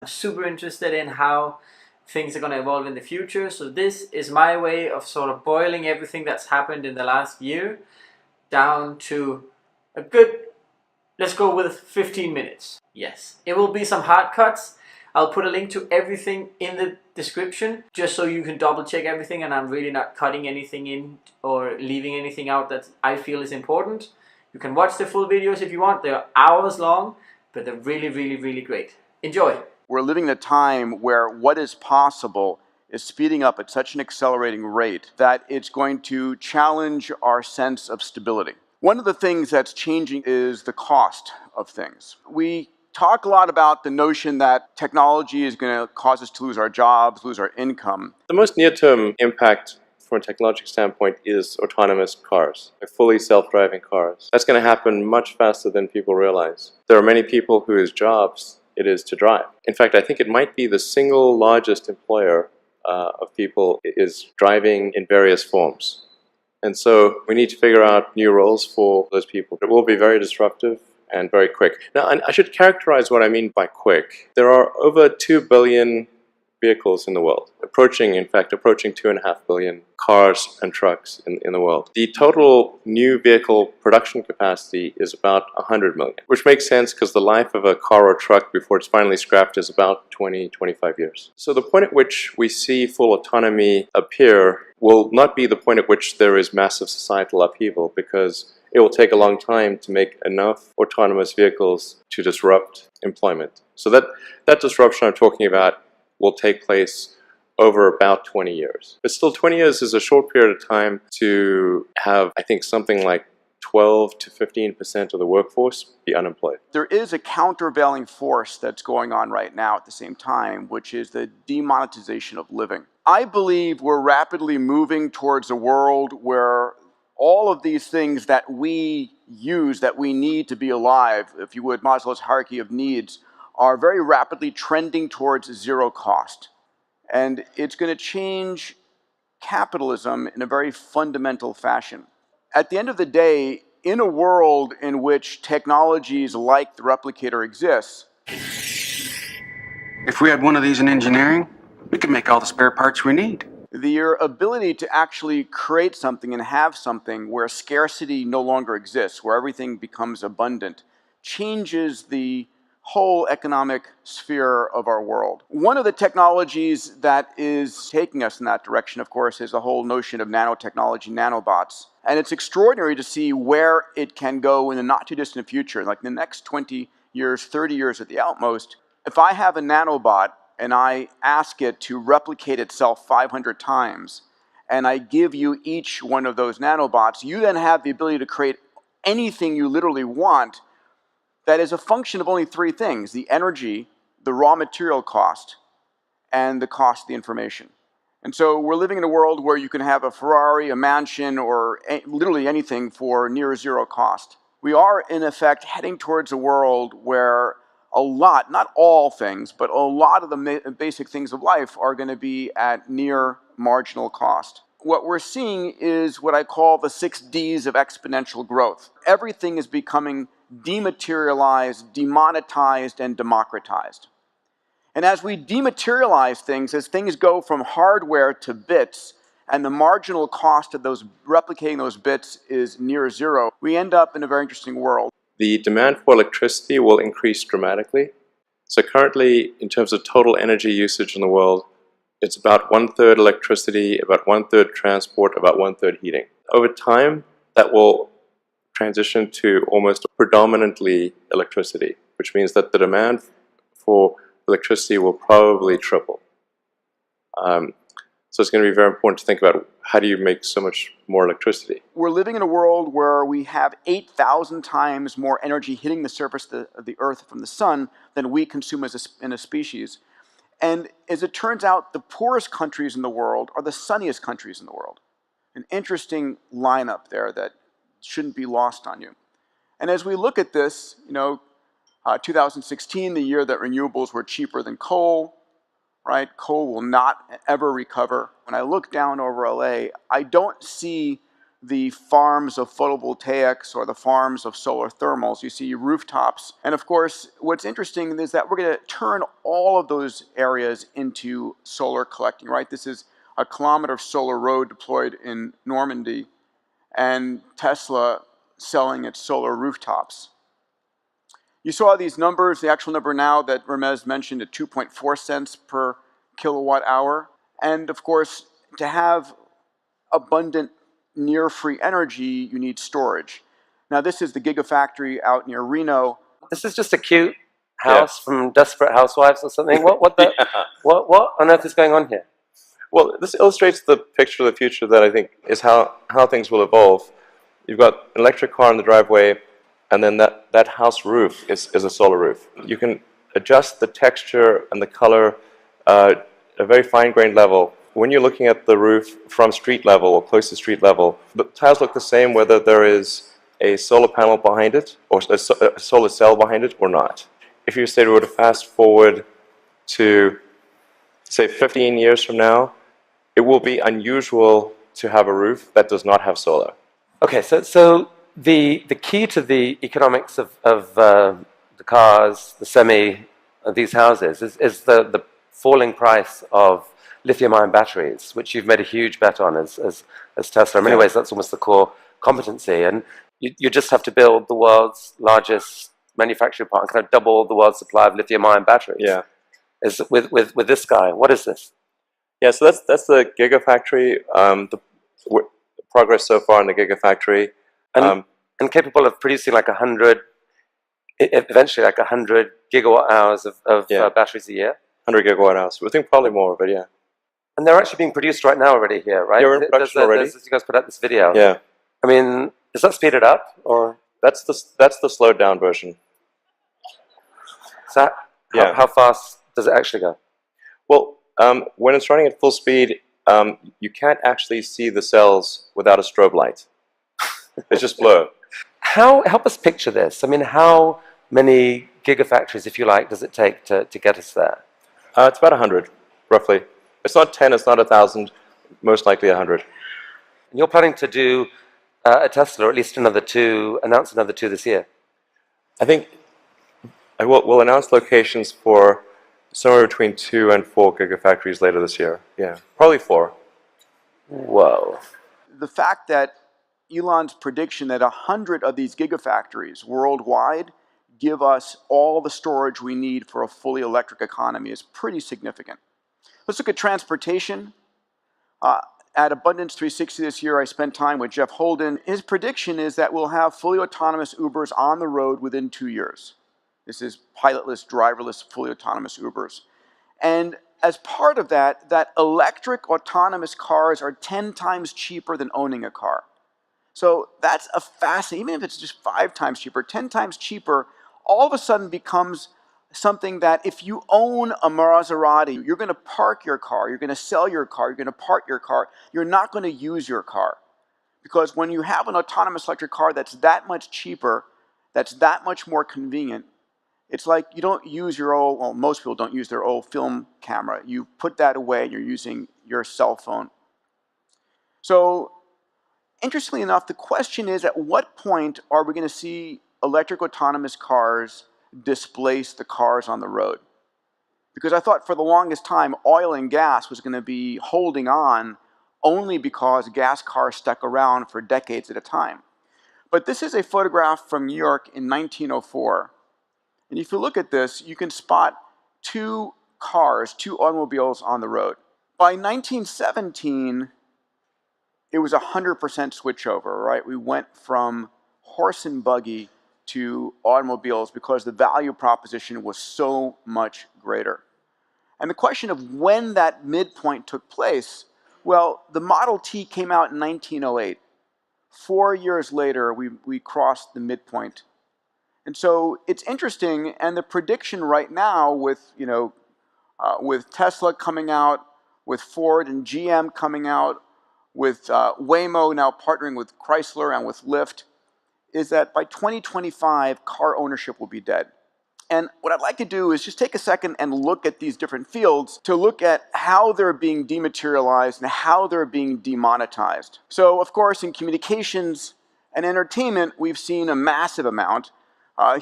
I'm super interested in how things are going to evolve in the future. So this is my way of sort of boiling everything that's happened in the last year down to a good, let's go with 15 minutes. Yes, it will be some hard cuts. I'll put a link to everything in the description just so you can double check everything, and I'm really not cutting anything in or leaving anything out that I feel is important. You can watch the full videos if you want. They're hours long, but they're really great. Enjoy. We're living in a time where what is possible is speeding up at such an accelerating rate that it's going to challenge our sense of stability. One of the things that's changing is the cost of things. We talk a lot about the notion that technology is going to cause us to lose our jobs, lose our income. The most near-term impact from a technological standpoint is autonomous cars, fully self-driving cars. That's going to happen much faster than people realize. There are many people whose jobs it is to drive. In fact, I think it might be the single largest employer of people is driving in various forms. And so we need to figure out new roles for those people. It will be very disruptive and very quick. Now, I should characterize what I mean by quick. There are over 2 billion vehicles in the world, approaching 2.5 billion cars and trucks in the world. The total new vehicle production capacity is about 100 million, which makes sense because the life of a car or truck before it's finally scrapped is about 20-25 years. So the point at which we see full autonomy appear will not be the point at which there is massive societal upheaval, because it will take a long time to make enough autonomous vehicles to disrupt employment. So that disruption I'm talking about will take place over about 20 years. But still, 20 years is a short period of time to have, I think, something like 12 to 15% of the workforce be unemployed. There is a countervailing force that's going on right now at the same time, which is the demonetization of living. I believe we're rapidly moving towards a world where all of these things that we use, that we need to be alive, if you would, Maslow's hierarchy of needs, are very rapidly trending towards zero cost. And it's going to change capitalism in a very fundamental fashion. At the end of the day, in a world in which technologies like the replicator exists, if we had one of these in engineering, we could make all the spare parts we need. your ability to actually create something and have something where scarcity no longer exists, where everything becomes abundant, changes the whole economic sphere of our world. One of the technologies that is taking us in that direction, of course, is the whole notion of nanotechnology, nanobots. And it's extraordinary to see where it can go in the not too distant future, like in the next 20 years, 30 years at the outmost. If I have a nanobot and I ask it to replicate itself 500 times, and I give you each one of those nanobots, you then have the ability to create anything you literally want that is a function of only three things: the energy, the raw material cost, and the cost of the information. And so we're living in a world where you can have a Ferrari, a mansion, or literally anything for near zero cost. We are, in effect, heading towards a world where a lot, not all things, but a lot of the basic things of life are going to be at near marginal cost. What we're seeing is what I call the 6 Ds of exponential growth. Everything is becoming dematerialized, demonetized, and democratized. And as we dematerialize things, as things go from hardware to bits, and the marginal cost of those replicating those bits is near zero, we end up in a very interesting world. The demand for electricity will increase dramatically. So currently, in terms of total energy usage in the world, it's about 1/3 electricity, about 1/3 transport, about 1/3 heating. Over time, that will transition to almost predominantly electricity, which means that the demand for electricity will probably triple. So it's going to be very important to think about, how do you make so much more electricity? We're living in a world where we have 8,000 times more energy hitting the surface of the Earth from the sun than we consume in a species. And as it turns out, the poorest countries in the world are the sunniest countries in the world. An interesting lineup there that shouldn't be lost on you. And as we look at this, 2016, the year that renewables were cheaper than coal, right? Coal will not ever recover. When I look down over LA, I don't see the farms of photovoltaics or the farms of solar thermals. You see rooftops. And of course, what's interesting is that we're going to turn all of those areas into solar collecting, right? This is a kilometer of solar road deployed in Normandy, and Tesla selling its solar rooftops. You saw these numbers, the actual number now that Ramez mentioned at 2.4 cents per kilowatt hour. And of course, to have abundant near-free energy, you need storage. Now this is the Gigafactory out near Reno. This is just a cute house from Desperate Housewives or something. What on earth is going on here? Well, this illustrates the picture of the future that I think is how things will evolve. You've got an electric car in the driveway, and then that house roof is a solar roof. You can adjust the texture and the color at a very fine-grained level. When you're looking at the roof from street level or close to street level, the tiles look the same whether there is a solar panel behind it or a solar cell behind it or not. If you say were to fast forward to, say, 15 years from now, it will be unusual to have a roof that does not have solar. Okay, so the key to the economics of the cars, the semi, these houses is the falling price of lithium-ion batteries, which you've made a huge bet on as Tesla. In many ways, that's almost the core competency. And you just have to build the world's largest manufacturing plant, kind of double the world's supply of lithium-ion batteries. Yeah. Is with this guy. What is this? Yeah, so that's the Gigafactory. The progress so far in the Gigafactory. And capable of producing like 100, eventually like 100 gigawatt hours of batteries a year. 100 gigawatt hours. We think probably more, but yeah. And they're actually being produced right now already here, right? Yeah, we're in production already. You guys put out this video. Yeah. I mean, does that speed it up, or that's the slowed down version? So how fast does it actually go? Well, when it's running at full speed, you can't actually see the cells without a strobe light. It's just blur. Help us picture this. I mean, how many gigafactories, if you like, does it take to get us there? It's about 100, roughly. It's not 10, it's not 1,000, most likely 100. And you're planning to do a Tesla, or at least announce another two this year? I think we'll announce locations for somewhere between 2 and 4 gigafactories later this year. Yeah, probably 4. Whoa. The fact that Elon's prediction that 100 of these gigafactories worldwide give us all the storage we need for a fully electric economy is pretty significant. Let's look at transportation. At Abundance 360 this year, I spent time with Jeff Holden. His prediction is that we'll have fully autonomous Ubers on the road within 2 years. This is pilotless, driverless, fully autonomous Ubers. And as part of that, electric autonomous cars are 10 times cheaper than owning a car. So that's a fascinating, even if it's just 5 times cheaper, 10 times cheaper, all of a sudden becomes something that if you own a Maserati, you're going to park your car, you're going to sell your car, you're going to part your car, you're not going to use your car. Because when you have an autonomous electric car that's that much cheaper, that's that much more convenient, it's like you don't use your old, well, most people don't use their old film camera. You put that away and you're using your cell phone. So, interestingly enough, the question is, at what point are we going to see electric autonomous cars displace the cars on the road? Because I thought for the longest time, oil and gas was going to be holding on only because gas cars stuck around for decades at a time. But this is a photograph from New York in 1904. And if you look at this, you can spot 2 cars, 2 automobiles on the road. By 1917, it was 100% switchover, right? We went from horse and buggy to automobiles because the value proposition was so much greater. And the question of when that midpoint took place, well, the Model T came out in 1908. 4 years later, we crossed the midpoint. And so it's interesting, and the prediction right now with Tesla coming out, with Ford and GM coming out, with Waymo now partnering with Chrysler and with Lyft, is that by 2025, car ownership will be dead. And what I'd like to do is just take a second and look at these different fields to look at how they're being dematerialized and how they're being demonetized. So, of course, in communications and entertainment, we've seen a massive amount.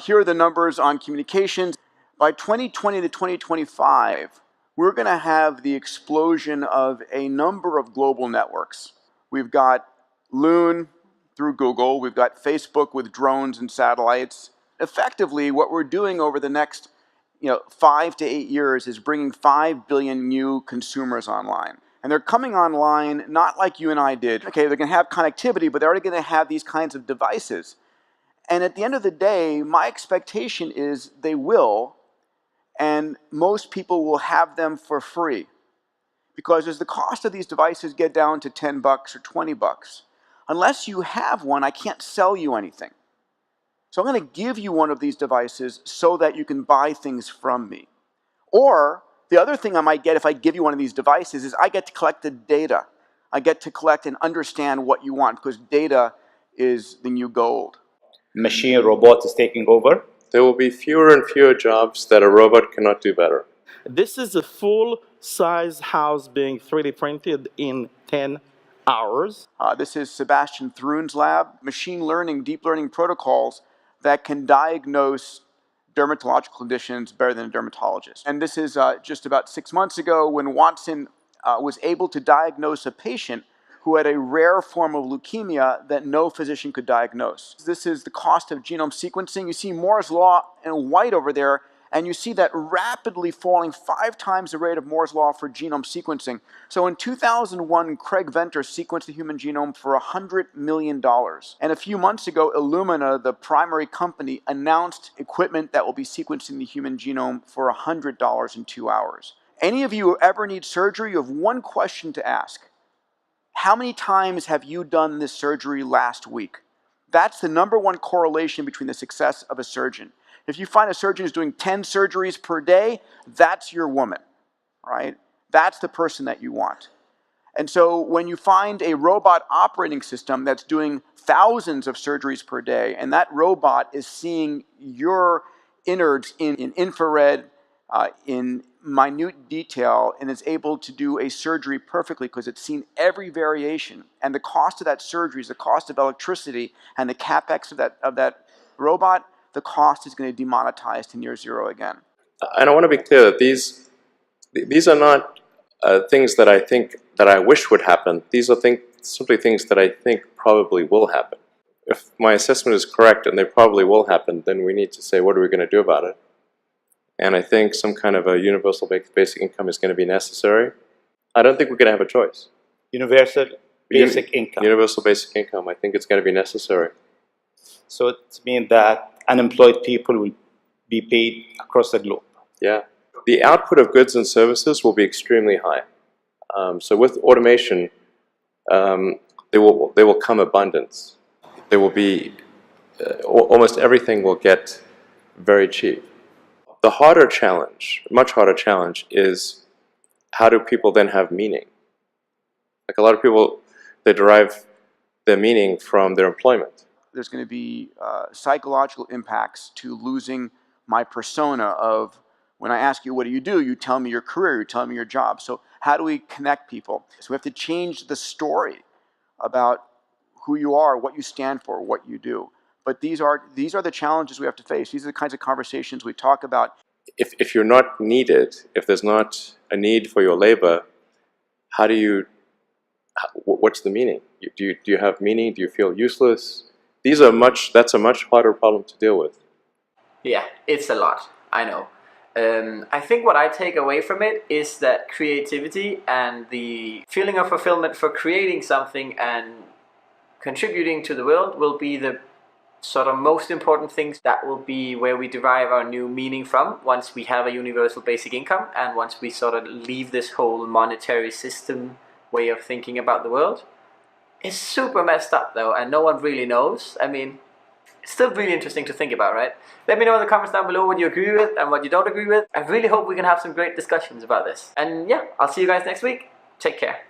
Here are the numbers on communications. By 2020 to 2025, we're going to have the explosion of a number of global networks. We've got Loon through Google. We've got Facebook with drones and satellites. Effectively, what we're doing over the next 5 to 8 years is bringing 5 billion new consumers online. And they're coming online not like you and I did. Okay, they're going to have connectivity, but they're already going to have these kinds of devices. And at the end of the day, my expectation is they will, and most people will have them for free. Because as the cost of these devices get down to $10 or $20, unless you have one, I can't sell you anything. So I'm going to give you one of these devices so that you can buy things from me. Or the other thing I might get if I give you one of these devices is I get to collect the data. I get to collect and understand what you want, because data is the new gold. Machine robot is taking over. There will be fewer and fewer jobs that a robot cannot do better. This is a full-size house being 3D printed in 10 hours. This is Sebastian Thrun's lab. Machine learning, deep learning protocols that can diagnose dermatological conditions better than a dermatologist. And this is just about 6 months ago when Watson was able to diagnose a patient who had a rare form of leukemia that no physician could diagnose. This is the cost of genome sequencing. You see Moore's law in white over there, and you see that rapidly falling 5 times the rate of Moore's law for genome sequencing. So in 2001, Craig Venter sequenced the human genome for $100 million. And a few months ago, Illumina, the primary company, announced equipment that will be sequencing the human genome for $100 in 2 hours. Any of you who ever need surgery, you have one question to ask. How many times have you done this surgery last week? That's the #1 correlation between the success of a surgeon. If you find a surgeon who's doing 10 surgeries per day, that's your woman, right? That's the person that you want. And so when you find a robot operating system that's doing thousands of surgeries per day, and that robot is seeing your innards in infrared, in minute detail, and is able to do a surgery perfectly because it's seen every variation, and the cost of that surgery is the cost of electricity and the capex of that robot, the cost is going to demonetize to near zero again. And I want to be clear that these are not things that I think that I wish would happen. These are simply things that I think probably will happen. If my assessment is correct and they probably will happen, then we need to say, what are we going to do about it? And I think some kind of a universal basic income is going to be necessary. I don't think we're going to have a choice. Universal basic income. Universal basic income. I think it's going to be necessary. So it means that unemployed people will be paid across the globe. Yeah. The output of goods and services will be extremely high. So with automation, there will come abundance. There will be, almost everything will get very cheap. The harder challenge, much harder challenge, is how do people then have meaning? Like a lot of people, they derive their meaning from their employment. There's going to be psychological impacts to losing my persona of when I ask you, what do? You tell me your career, you tell me your job. So how do we connect people? So we have to change the story about who you are, what you stand for, what you do. But these are the challenges we have to face. These are the kinds of conversations we talk about. If you're not needed, if there's not a need for your labor, what's the meaning? Do you have meaning? Do you feel useless? That's a much harder problem to deal with. Yeah, it's a lot, I know. I think what I take away from it is that creativity and the feeling of fulfillment for creating something and contributing to the world will be the sort of most important things. That will be where we derive our new meaning from once we have a universal basic income and once we sort of leave this whole monetary system way of thinking about the world. It's super messed up though, and no one really knows. I mean, it's still really interesting to think about, right? Let me know in the comments down below what you agree with and what you don't agree with. I really hope we can have some great discussions about this. And yeah, I'll see you guys next week. Take care.